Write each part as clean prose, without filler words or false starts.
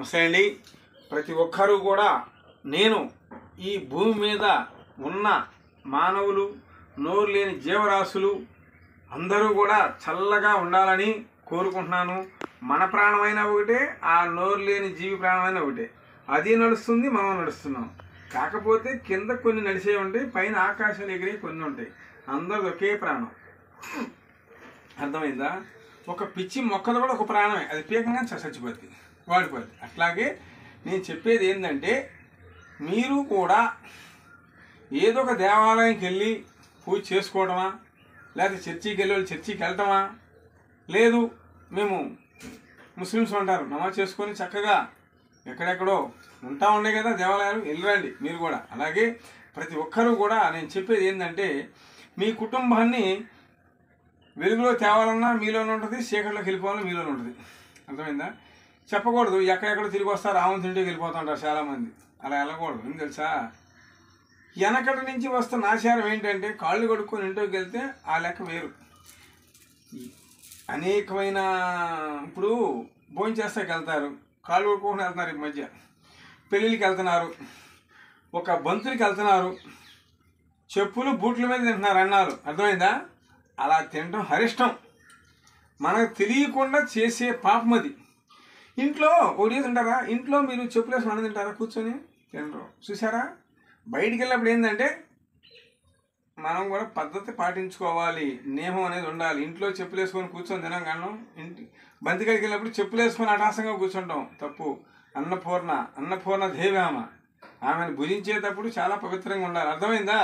నమస్తే అండి. ప్రతి ఒక్కరూ కూడా నేను ఈ భూమి మీద ఉన్న మానవులు, నోరు లేని జీవరాశులు అందరూ కూడా చల్లగా ఉండాలని కోరుకుంటున్నాను. మన ప్రాణమైన ఒకటే, ఆ నోరు లేని జీవి ప్రాణమైన ఒకటే. అది నడుస్తుంది, మనం నడుస్తున్నాం. కాకపోతే కింద కొన్ని నడిచే ఉంటాయి, పైన ఆకాశాలు ఎగిరే కొన్ని ఉంటాయి. అందరిది ఒకే ప్రాణం. అర్థమైందా? ఒక పిచ్చి మొక్కది కూడా ఒక ప్రాణమే, అది పీకంగా చచ్చిపోద్ది, వాడిపోద్ది. అట్లాగే నేను చెప్పేది ఏంటంటే, మీరు కూడా ఏదో ఒక దేవాలయంకి వెళ్ళి పూజ చేసుకోవడమా, లేకపోతే చర్చికి వెళ్ళి చర్చికి వెళ్ళటమా, లేదు మేము ముస్లిమ్స్ అంటారు నమాజ్ చేసుకొని చక్కగా ఎక్కడెక్కడో ఉంటా ఉండే కదా దేవాలయాలు, వెళ్ళరండి మీరు కూడా. అలాగే ప్రతి ఒక్కరూ కూడా నేను చెప్పేది ఏంటంటే, మీ కుటుంబాన్ని వెలుగులో తేవాలన్నా మీలోనే ఉంటుంది, చీకట్లోకి వెళ్ళిపోవాలన్నా మీలోనే ఉంటుంది. అర్థమైందా? చెప్పకూడదు ఎక్కడెక్కడ తిరిగి వస్తారు, రావణ తింటికి వెళ్ళిపోతుంటారు చాలామంది. అలా వెళ్ళకూడదు. ఏం తెలుసా, వెనకటి నుంచి వస్తున్న ఆచారం ఏంటంటే, కాళ్ళు కడుక్కొని ఇంట్లోకి వెళ్తే ఆ లెక్క వేరు. అనేకమైన ఇప్పుడు భోజనం చేస్తాకి వెళ్తారు, కాళ్ళు కడుక్కొని వెళ్తున్నారు. ఈ మధ్య పెళ్ళిళ్ళకి వెళ్తున్నారు, ఒక బంతులకి వెళ్తున్నారు, చెప్పులు బూట్ల మీద తింటున్నారు అన్నారు. అర్థమైందా? అలా తినడం హరిష్టం, మనకు తెలియకుండా చేసే పాపం అది. ఇంట్లో ఒకటి తింటారా, ఇంట్లో మీరు చెప్పులు వేసుకుని అన్నం తింటారా, కూర్చొని తినరు. చూసారా? బయటికి వెళ్ళినప్పుడు ఏంటంటే మనం కూడా పద్ధతి పాటించుకోవాలి, నియమం అనేది ఉండాలి. ఇంట్లో చెప్పులు వేసుకొని కూర్చొని తినం కాను, ఇంటి బంతికడికి వెళ్ళినప్పుడు చెప్పులు వేసుకొని అటాసంగా కూర్చుంటాం, తప్పు. అన్నపూర్ణ దేవి ఆమెను భుజించేటప్పుడు చాలా పవిత్రంగా ఉండాలి. అర్థమైందా?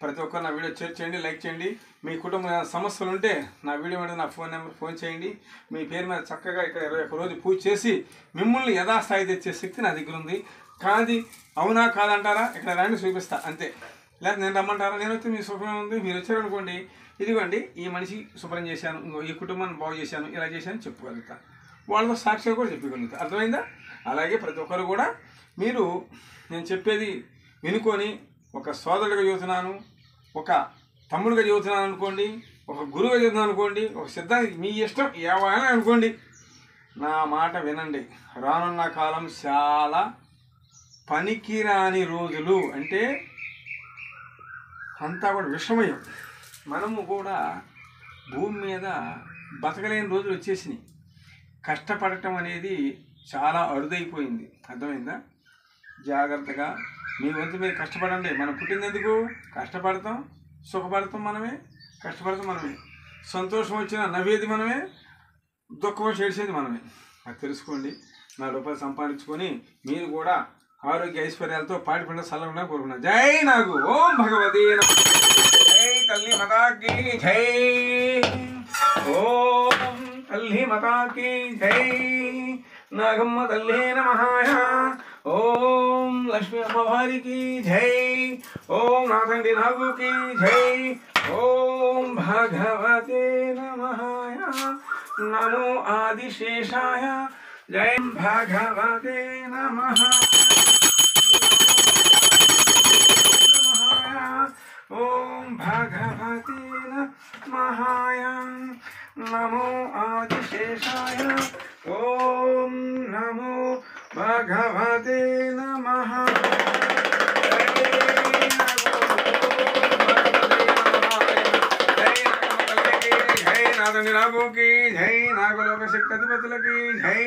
ప్రతి ఒక్కరు నా వీడియో షేర్ చేయండి, లైక్ చేయండి. మీ కుటుంబ సమస్యలు ఉంటే నా వీడియో మీద నా ఫోన్ నెంబర్ ఫోన్ చేయండి. మీ పేరు మీద చక్కగా ఇక్కడ 21 రోజు పూజ చేసి మిమ్మల్ని యథాస్థాయి తెచ్చే శక్తి నా దగ్గర ఉంది. కాదు అవునా కాదంటారా, ఇక్కడ రండి చూపిస్తా అంతే. లేకపోతే నేను రమ్మంటారా, నేను వచ్చి మీ సుఖమే ఉంది, మీరు వచ్చారనుకోండి, ఇదిగోండి ఈ మనిషి శుభ్రం చేశాను, ఇంకో ఈ కుటుంబాన్ని బాగు చేశాను, ఇలా చేశాను చెప్పుకోగలుగుతా, వాళ్ళతో సాక్షిగా కూడా చెప్పుకోగలుగుతా. అర్థమైందా? అలాగే ప్రతి ఒక్కరు కూడా మీరు నేను చెప్పేది వినుకొని, ఒక సోదరుడిగా చెబుతున్నాను, ఒక తమ్ముడిగా చెబుతున్నాను అనుకోండి, ఒక గురువుగా చెబుతున్నాను అనుకోండి, ఒక సిద్ధాంతి, మీ ఇష్టం ఏమైనా అనుకోండి, నా మాట వినండి. రానున్న కాలం చాలా పనికిరాని రోజులు, అంటే అంతా కూడా విషమయం. మనము కూడా భూమి మీద బతకలేని రోజులు వచ్చేసినాయి. కష్టపడటం అనేది చాలా అరుదైపోయింది. అర్థమైందా? జాగ్రత్తగా మీ వంతు మీరు కష్టపడండి. మనం పుట్టినందుకు కష్టపడతాం, సుఖపడతాం మనమే, కష్టపడతాం మనమే, సంతోషం వచ్చినా నవ్వేది మనమే, దుఃఖం చేసేది మనమే. అది తెలుసుకోండి. 4 రూపాయలు సంపాదించుకొని మీరు కూడా ఆరోగ్య ఐశ్వర్యాలతో పాటి పంట చల్లకుండా కోరుకున్నాను. జై నాగు. ఓం భగవతి జై తల్లి మాతాకి జై. ఓం తల్లి మాతాకి జై. నాగమ్మ తల్లి నమః. ఓం లక్ష్మీ అమ్మవారికి జై. ఓం నాథండి నాగుకి జై. ఓం భగవతే నమః. నమో ఆదిశేషాయ. జై భగవతే నమః. ఓం భగవతే నమః. నమో ఆదిశేషాయ. ఓం నమో భగవతే నమః. జై నాథండి నాగుకి జై. నాగలోక శక్తి అధిపతులకి జై.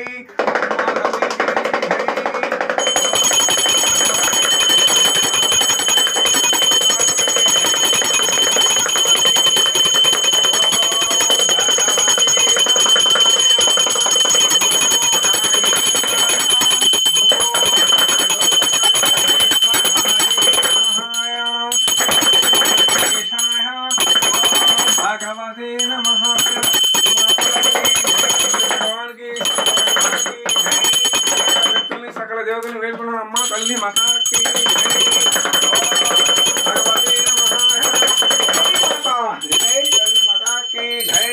భగవతే నమః. సకల దేవతలు వేడుకున్నాను. అమ్మ తల్లి మాతాకి భగవతే నమః. జై తల్లి మాతాకి జై.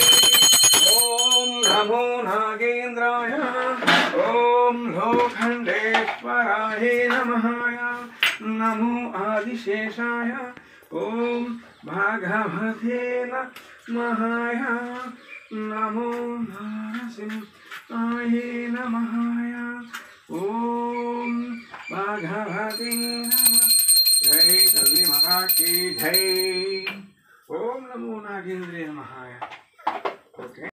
ఓం నమో నాగేంద్రాయ. ఓం లోఖండేశ్వరాయ నమః. నమో ఆదిశేషాయ. ఓం భగవతే నమః. నమో నరసింహాయ నమః. गणपते नमः। जय कवि महाराज की जय। ओम नमो नागेंद्र महाय।